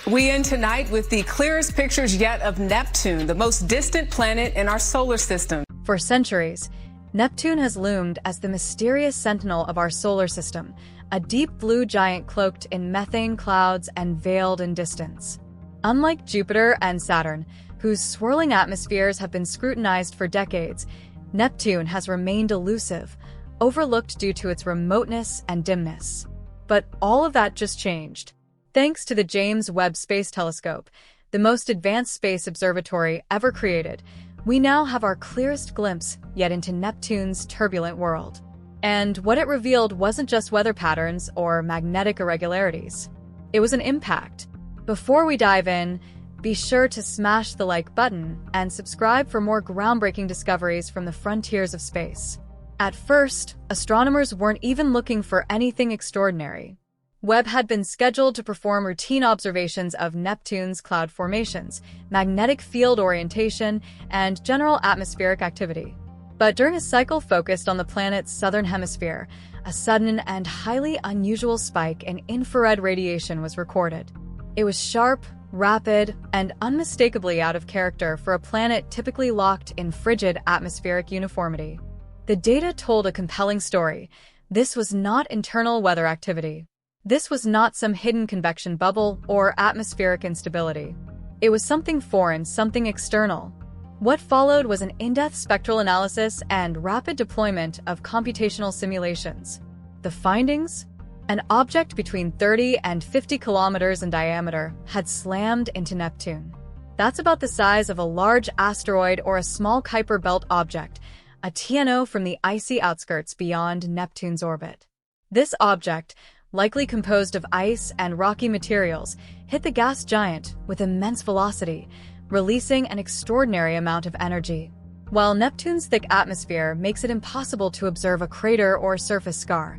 We end tonight with the clearest pictures yet of Neptune, the most distant planet in our solar system. For centuries, Neptune has loomed as the mysterious sentinel of our solar system, a deep blue giant cloaked in methane clouds and veiled in distance. Unlike Jupiter and Saturn, whose swirling atmospheres have been scrutinized for decades, Neptune has remained elusive, overlooked due to its remoteness and dimness. But all of that just changed. Thanks to the James Webb Space Telescope, the most advanced space observatory ever created, we now have our clearest glimpse yet into Neptune's turbulent world. And what it revealed wasn't just weather patterns or magnetic irregularities. It was an impact. Before we dive in, be sure to smash the like button and subscribe for more groundbreaking discoveries from the frontiers of space. At first, astronomers weren't even looking for anything extraordinary. Webb had been scheduled to perform routine observations of Neptune's cloud formations, magnetic field orientation, and general atmospheric activity. But during a cycle focused on the planet's southern hemisphere, a sudden and highly unusual spike in infrared radiation was recorded. It was sharp, rapid, and unmistakably out of character for a planet typically locked in frigid atmospheric uniformity. The data told a compelling story. This was not internal weather activity. This was not some hidden convection bubble or atmospheric instability. It was something foreign, something external. What followed was an in-depth spectral analysis and rapid deployment of computational simulations. The findings? An object between 30 and 50 kilometers in diameter had slammed into Neptune. That's about the size of a large asteroid or a small Kuiper belt object, a TNO from the icy outskirts beyond Neptune's orbit. This object, likely composed of ice and rocky materials, hit the gas giant with immense velocity, releasing an extraordinary amount of energy. While Neptune's thick atmosphere makes it impossible to observe a crater or surface scar,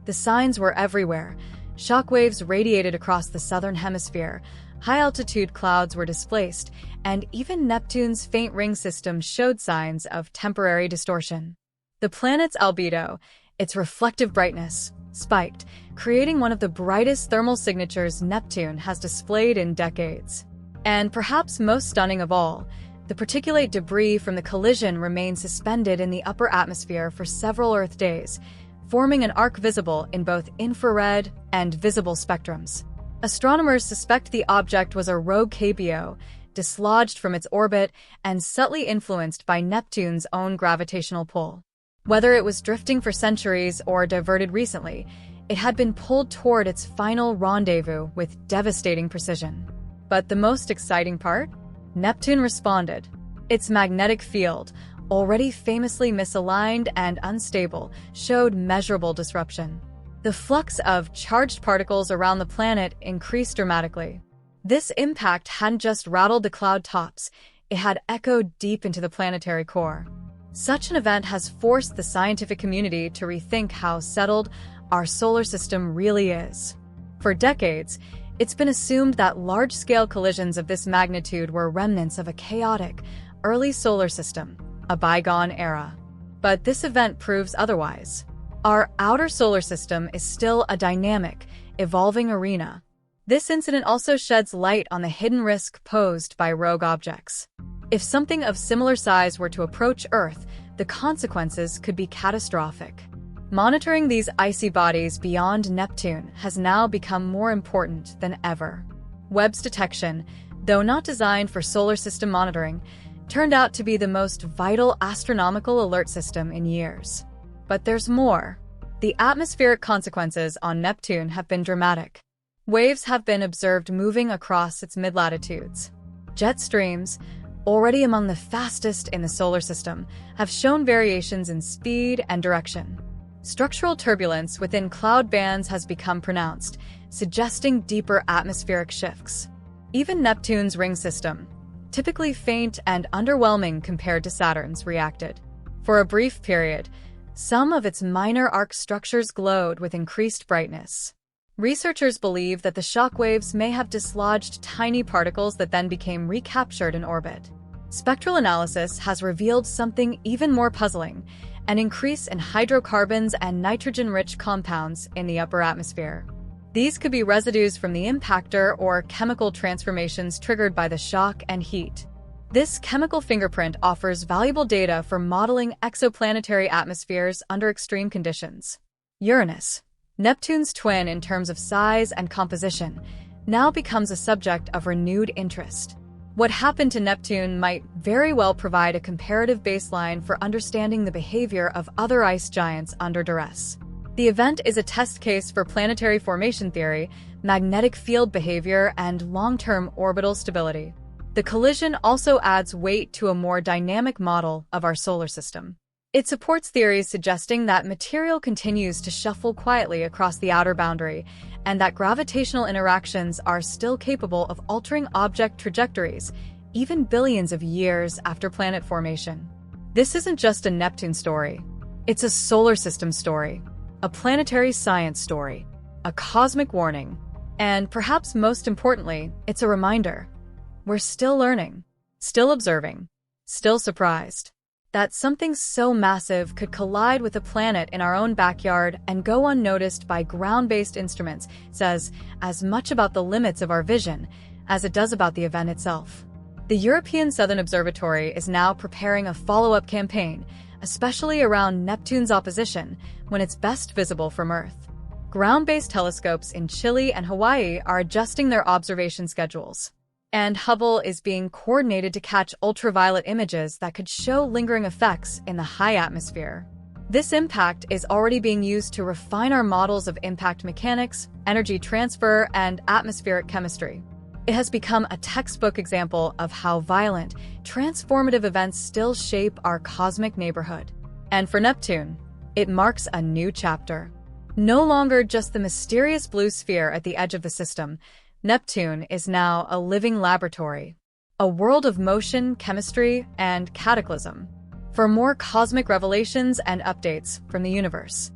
the signs were everywhere. Shockwaves radiated across the southern hemisphere, high-altitude clouds were displaced, and even Neptune's faint ring system showed signs of temporary distortion. The planet's albedo, its reflective brightness, spiked, creating one of the brightest thermal signatures Neptune has displayed in decades. And perhaps most stunning of all, the particulate debris from the collision remained suspended in the upper atmosphere for several Earth days, forming an arc visible in both infrared and visible spectrums. Astronomers suspect the object was a rogue KBO, dislodged from its orbit and subtly influenced by Neptune's own gravitational pull. Whether it was drifting for centuries or diverted recently, it had been pulled toward its final rendezvous with devastating precision. But the most exciting part? Neptune responded. Its magnetic field, already famously misaligned and unstable, showed measurable disruption. The flux of charged particles around the planet increased dramatically. This impact hadn't just rattled the cloud tops, it had echoed deep into the planetary core. Such an event has forced the scientific community to rethink how settled our solar system really is. For decades, it's been assumed that large-scale collisions of this magnitude were remnants of a chaotic, early solar system, a bygone era. But this event proves otherwise. Our outer solar system is still a dynamic, evolving arena. This incident also sheds light on the hidden risk posed by rogue objects. If something of similar size were to approach Earth, the consequences could be catastrophic. Monitoring these icy bodies beyond Neptune has now become more important than ever. Webb's detection, though not designed for solar system monitoring, turned out to be the most vital astronomical alert system in years. But there's more. The atmospheric consequences on Neptune have been dramatic. Waves have been observed moving across its mid-latitudes. Jet streams, already among the fastest in the solar system, have shown variations in speed and direction. Structural turbulence within cloud bands has become pronounced, suggesting deeper atmospheric shifts. Even Neptune's ring system, typically faint and underwhelming compared to Saturn's, reacted. For a brief period, some of its minor arc structures glowed with increased brightness. Researchers believe that the shockwaves may have dislodged tiny particles that then became recaptured in orbit. Spectral analysis has revealed something even more puzzling: an increase in hydrocarbons and nitrogen-rich compounds in the upper atmosphere. These could be residues from the impactor or chemical transformations triggered by the shock and heat. This chemical fingerprint offers valuable data for modeling exoplanetary atmospheres under extreme conditions. Uranus, Neptune's twin in terms of size and composition, now becomes a subject of renewed interest. What happened to Neptune might very well provide a comparative baseline for understanding the behavior of other ice giants under duress. The event is a test case for planetary formation theory, magnetic field behavior, and long-term orbital stability. The collision also adds weight to a more dynamic model of our solar system. It supports theories suggesting that material continues to shuffle quietly across the outer boundary, and that gravitational interactions are still capable of altering object trajectories, even billions of years after planet formation. This isn't just a Neptune story. It's a solar system story, a planetary science story, a cosmic warning, and perhaps most importantly, it's a reminder. We're still learning, still observing, still surprised that something so massive could collide with a planet in our own backyard and go unnoticed by ground-based instruments says as much about the limits of our vision as it does about the event itself. The European Southern Observatory is now preparing a follow-up campaign, especially around Neptune's opposition when it's best visible from Earth. Ground-based telescopes in Chile and Hawaii are adjusting their observation schedules, and Hubble is being coordinated to catch ultraviolet images that could show lingering effects in the high atmosphere. This impact is already being used to refine our models of impact mechanics, energy transfer, and atmospheric chemistry. It has become a textbook example of how violent, transformative events still shape our cosmic neighborhood. And for Neptune, it marks a new chapter. No longer just the mysterious blue sphere at the edge of the system, Neptune is now a living laboratory, a world of motion, chemistry, and cataclysm. For more cosmic revelations and updates from the universe.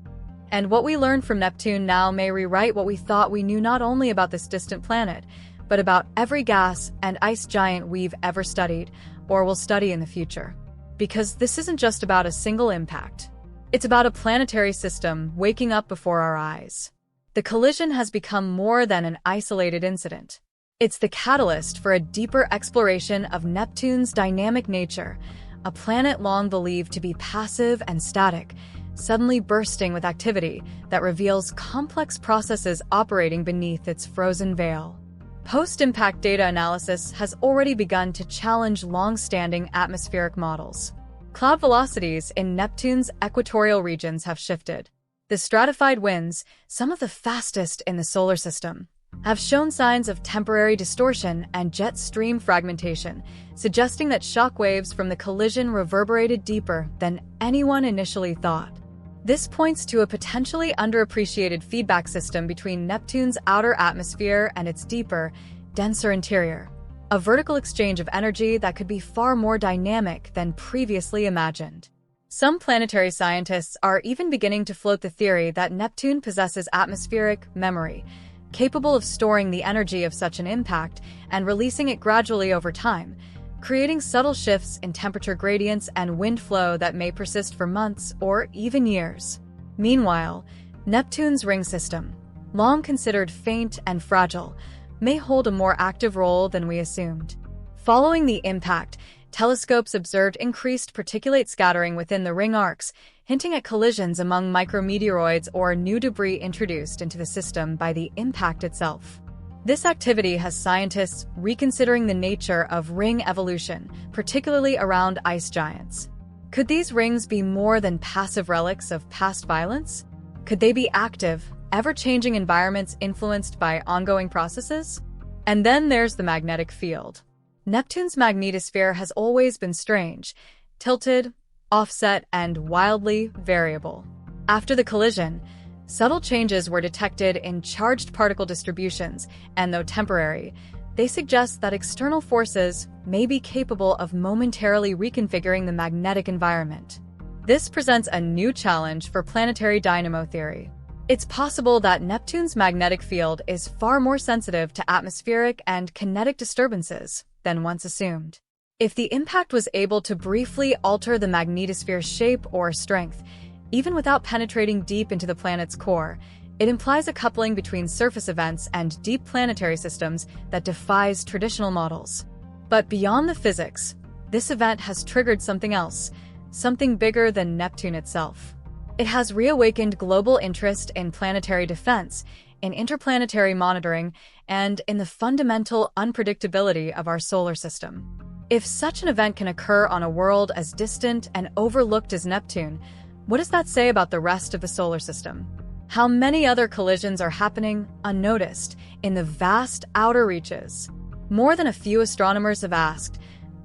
And what we learn from Neptune now may rewrite what we thought we knew not only about this distant planet, but about every gas and ice giant we've ever studied or will study in the future. Because this isn't just about a single impact. It's about a planetary system waking up before our eyes. The collision has become more than an isolated incident. It's the catalyst for a deeper exploration of Neptune's dynamic nature, a planet long believed to be passive and static, suddenly bursting with activity that reveals complex processes operating beneath its frozen veil. Post-impact data analysis has already begun to challenge long-standing atmospheric models. Cloud velocities in Neptune's equatorial regions have shifted. The stratified winds, some of the fastest in the solar system, have shown signs of temporary distortion and jet stream fragmentation, suggesting that shock waves from the collision reverberated deeper than anyone initially thought. This points to a potentially underappreciated feedback system between Neptune's outer atmosphere and its deeper, denser interior, a vertical exchange of energy that could be far more dynamic than previously imagined. Some planetary scientists are even beginning to float the theory that Neptune possesses atmospheric memory, capable of storing the energy of such an impact and releasing it gradually over time, creating subtle shifts in temperature gradients and wind flow that may persist for months or even years. Meanwhile, Neptune's ring system, long considered faint and fragile, may hold a more active role than we assumed. Following the impact, telescopes observed increased particulate scattering within the ring arcs, hinting at collisions among micrometeoroids or new debris introduced into the system by the impact itself. This activity has scientists reconsidering the nature of ring evolution, particularly around ice giants. Could these rings be more than passive relics of past violence? Could they be active, ever-changing environments influenced by ongoing processes? And then there's the magnetic field. Neptune's magnetosphere has always been strange, tilted, offset, and wildly variable. After the collision, subtle changes were detected in charged particle distributions, and though temporary, they suggest that external forces may be capable of momentarily reconfiguring the magnetic environment. This presents a new challenge for planetary dynamo theory. It's possible that Neptune's magnetic field is far more sensitive to atmospheric and kinetic disturbances than once assumed. If the impact was able to briefly alter the magnetosphere's shape or strength, even without penetrating deep into the planet's core, It implies a coupling between surface events and deep planetary systems that defies traditional models. But beyond the physics, this event has triggered something else, something bigger than Neptune itself. It has reawakened global interest in planetary defense, in interplanetary monitoring, and in the fundamental unpredictability of our solar system. If such an event can occur on a world as distant and overlooked as Neptune, what does that say about the rest of the solar system? How many other collisions are happening unnoticed in the vast outer reaches? More than a few astronomers have asked,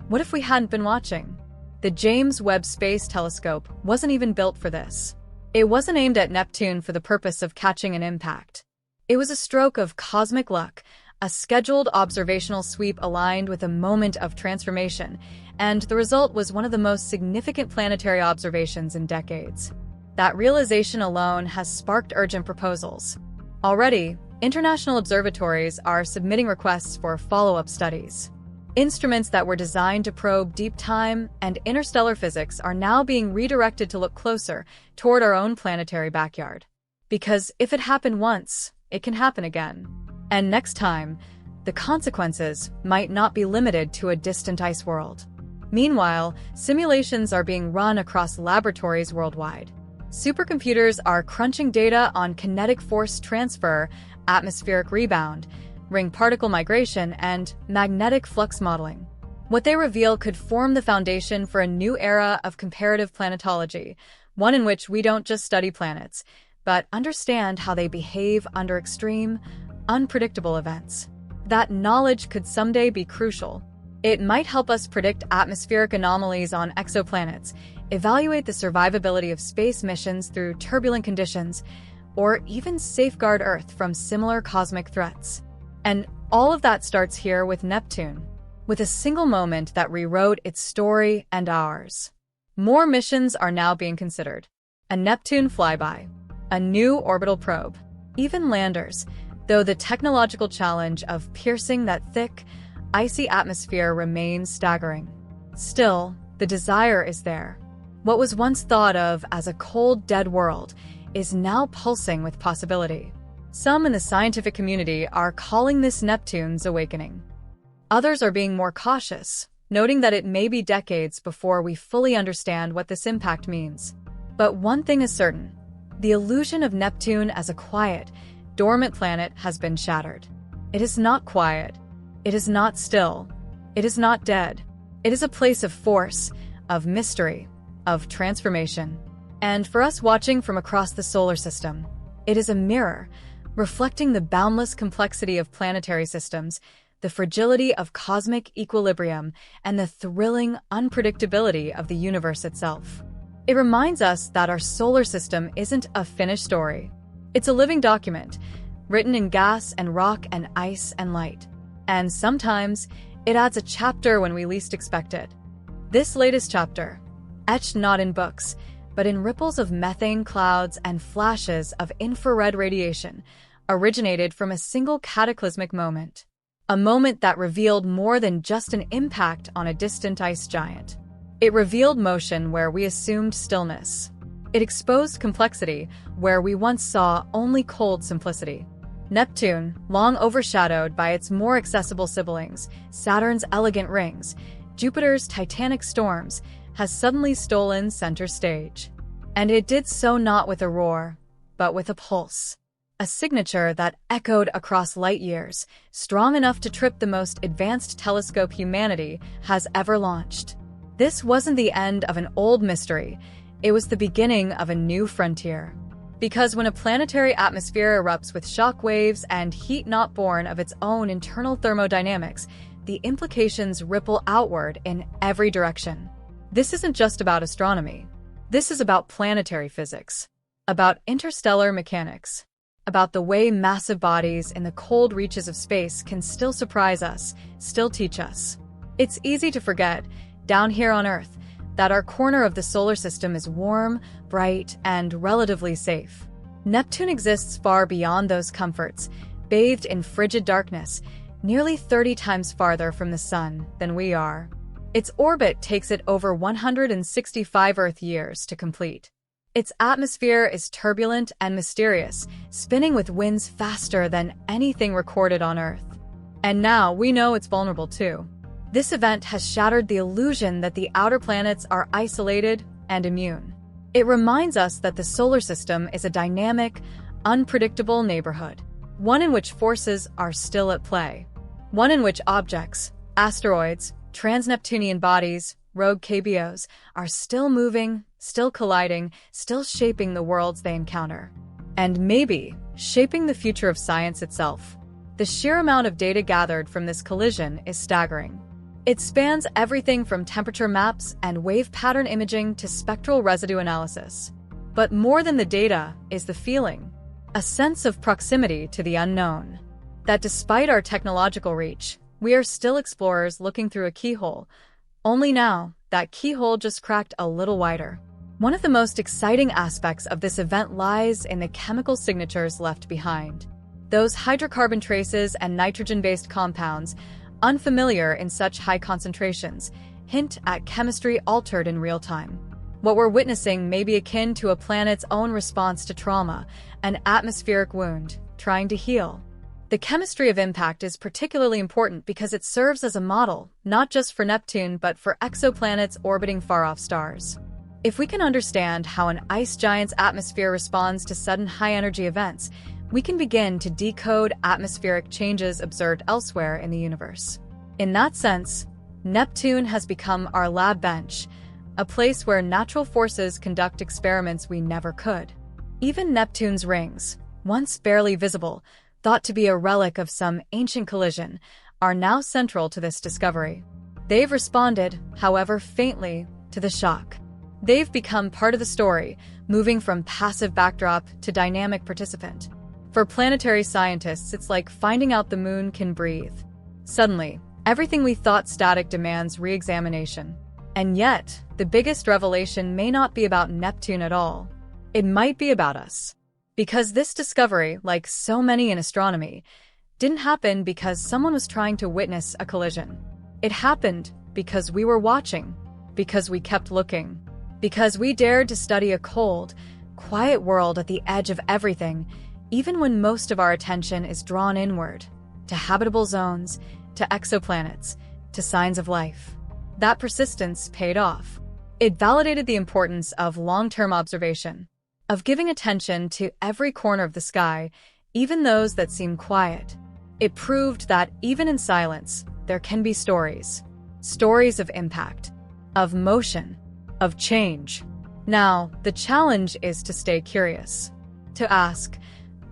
what if we hadn't been watching? The James Webb Space Telescope wasn't even built for this. It wasn't aimed at Neptune for the purpose of catching an impact. It was a stroke of cosmic luck, a scheduled observational sweep aligned with a moment of transformation, and the result was one of the most significant planetary observations in decades. That realization alone has sparked urgent proposals. Already, international observatories are submitting requests for follow-up studies. Instruments that were designed to probe deep time and interstellar physics are now being redirected to look closer toward our own planetary backyard. Because if it happened once, it can happen again. And next time, the consequences might not be limited to a distant ice world. Meanwhile, simulations are being run across laboratories worldwide. Supercomputers are crunching data on kinetic force transfer, atmospheric rebound, ring particle migration, and magnetic flux modeling. What they reveal could form the foundation for a new era of comparative planetology, one in which we don't just study planets, but understand how they behave under extreme, unpredictable events. That knowledge could someday be crucial. It might help us predict atmospheric anomalies on exoplanets, evaluate the survivability of space missions through turbulent conditions, or even safeguard Earth from similar cosmic threats. And all of that starts here with Neptune, with a single moment that rewrote its story and ours. More missions are now being considered. A Neptune flyby, a new orbital probe, even landers, though the technological challenge of piercing that thick, icy atmosphere remains staggering. Still, the desire is there. What was once thought of as a cold, dead world is now pulsing with possibility. Some in the scientific community are calling this Neptune's awakening. Others are being more cautious, noting that it may be decades before we fully understand what this impact means. But one thing is certain: the illusion of Neptune as a quiet, dormant planet has been shattered. It is not quiet. It is not still. It is not dead. It is a place of force, of mystery, of transformation. And for us watching from across the solar system, it is a mirror, reflecting the boundless complexity of planetary systems, the fragility of cosmic equilibrium, and the thrilling unpredictability of the universe itself. It reminds us that our solar system isn't a finished story. It's a living document, written in gas and rock and ice and light. And sometimes, it adds a chapter when we least expect it. This latest chapter, etched not in books, but in ripples of methane clouds and flashes of infrared radiation, originated from a single cataclysmic moment. A moment that revealed more than just an impact on a distant ice giant. It revealed motion where we assumed stillness. It exposed complexity where we once saw only cold simplicity. Neptune, long overshadowed by its more accessible siblings, Saturn's elegant rings, Jupiter's titanic storms, has suddenly stolen center stage. And it did so not with a roar, but with a pulse. A signature that echoed across light years, strong enough to trip the most advanced telescope humanity has ever launched. This wasn't the end of an old mystery, it was the beginning of a new frontier. Because when a planetary atmosphere erupts with shock waves and heat not born of its own internal thermodynamics, the implications ripple outward in every direction. This isn't just about astronomy. This is about planetary physics, about interstellar mechanics, about the way massive bodies in the cold reaches of space can still surprise us, still teach us. It's easy to forget, down here on Earth, that our corner of the solar system is warm, bright, and relatively safe. Neptune exists far beyond those comforts, bathed in frigid darkness, nearly 30 times farther from the sun than we are. Its orbit takes it over 165 Earth years to complete. Its atmosphere is turbulent and mysterious, spinning with winds faster than anything recorded on Earth. And now we know it's vulnerable too. This event has shattered the illusion that the outer planets are isolated and immune. It reminds us that the solar system is a dynamic, unpredictable neighborhood, one in which forces are still at play, one in which objects, asteroids, trans-Neptunian bodies, rogue KBOs, are still moving, still colliding, still shaping the worlds they encounter. And maybe shaping the future of science itself. The sheer amount of data gathered from this collision is staggering. It spans everything from temperature maps and wave pattern imaging to spectral residue analysis. But more than the data is the feeling, a sense of proximity to the unknown. That despite our technological reach, we are still explorers looking through a keyhole. Only now, that keyhole just cracked a little wider. One of the most exciting aspects of this event lies in the chemical signatures left behind. Those hydrocarbon traces and nitrogen-based compounds, unfamiliar in such high concentrations, hint at chemistry altered in real time. What we're witnessing may be akin to a planet's own response to trauma, an atmospheric wound, trying to heal. The chemistry of impact is particularly important because it serves as a model, not just for Neptune but for exoplanets orbiting far-off stars. If we can understand how an ice giant's atmosphere responds to sudden high-energy events, we can begin to decode atmospheric changes observed elsewhere in the universe. In that sense, Neptune has become our lab bench, a place where natural forces conduct experiments we never could. Even Neptune's rings, once barely visible, thought to be a relic of some ancient collision, are now central to this discovery. They've responded, however faintly, to the shock. They've become part of the story, moving from passive backdrop to dynamic participant. For planetary scientists, it's like finding out the moon can breathe. Suddenly, everything we thought static demands re-examination. And yet, the biggest revelation may not be about Neptune at all. It might be about us. Because this discovery, like so many in astronomy, didn't happen because someone was trying to witness a collision. It happened because we were watching, because we kept looking, because we dared to study a cold, quiet world at the edge of everything, even when most of our attention is drawn inward, to habitable zones, to exoplanets, to signs of life. That persistence paid off. It validated the importance of long-term observation, of giving attention to every corner of the sky, even those that seem quiet. It proved that even in silence, there can be stories. Stories of impact, of motion, of change. Now, the challenge is to stay curious, to ask,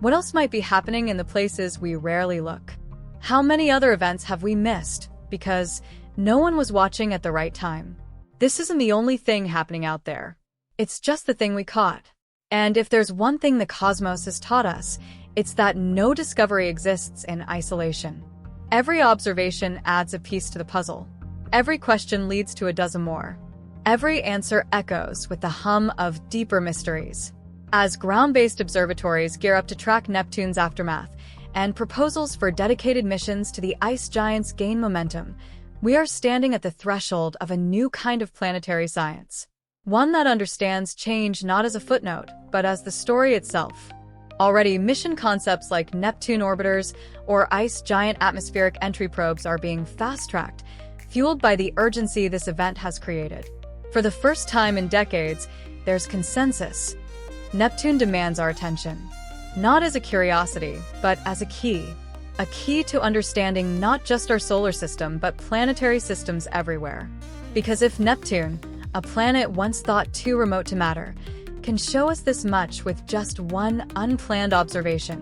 what else might be happening in the places we rarely look? How many other events have we missed because no one was watching at the right time? This isn't the only thing happening out there. It's just the thing we caught. And if there's one thing the cosmos has taught us, it's that no discovery exists in isolation. Every observation adds a piece to the puzzle. Every question leads to a dozen more. Every answer echoes with the hum of deeper mysteries. As ground-based observatories gear up to track Neptune's aftermath, and proposals for dedicated missions to the ice giants gain momentum, we are standing at the threshold of a new kind of planetary science. One that understands change not as a footnote, but as the story itself. Already, mission concepts like Neptune orbiters or ice giant atmospheric entry probes are being fast-tracked, fueled by the urgency this event has created. For the first time in decades, there's consensus. Neptune demands our attention, not as a curiosity, but as a key to understanding not just our solar system, but planetary systems everywhere. Because if Neptune, a planet once thought too remote to matter, can show us this much with just one unplanned observation,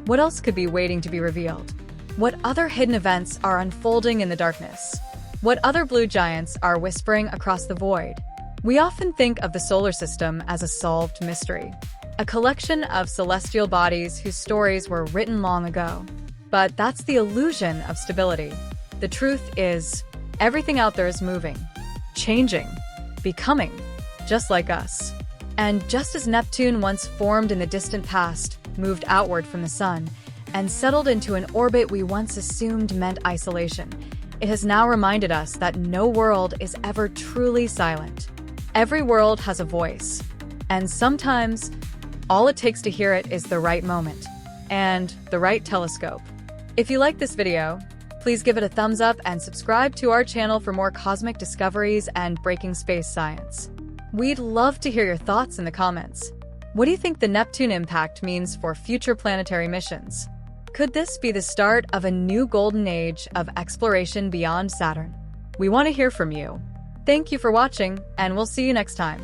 what else could be waiting to be revealed? What other hidden events are unfolding in the darkness? What other blue giants are whispering across the void? We often think of the solar system as a solved mystery, a collection of celestial bodies whose stories were written long ago. But that's the illusion of stability. The truth is, everything out there is moving, changing, becoming, just like us. And just as Neptune once formed in the distant past, moved outward from the sun, and settled into an orbit we once assumed meant isolation, it has now reminded us that no world is ever truly silent. Every world has a voice, And sometimes, all it takes to hear it is the right moment and the right telescope. If you like this video, please give it a thumbs up and subscribe to our channel for more cosmic discoveries and breaking space science. We'd love to hear your thoughts in the comments. What do you think the Neptune impact means for future planetary missions? Could this be the start of a new golden age of exploration beyond Saturn? We want to hear from you. Thank you for watching, and we'll see you next time.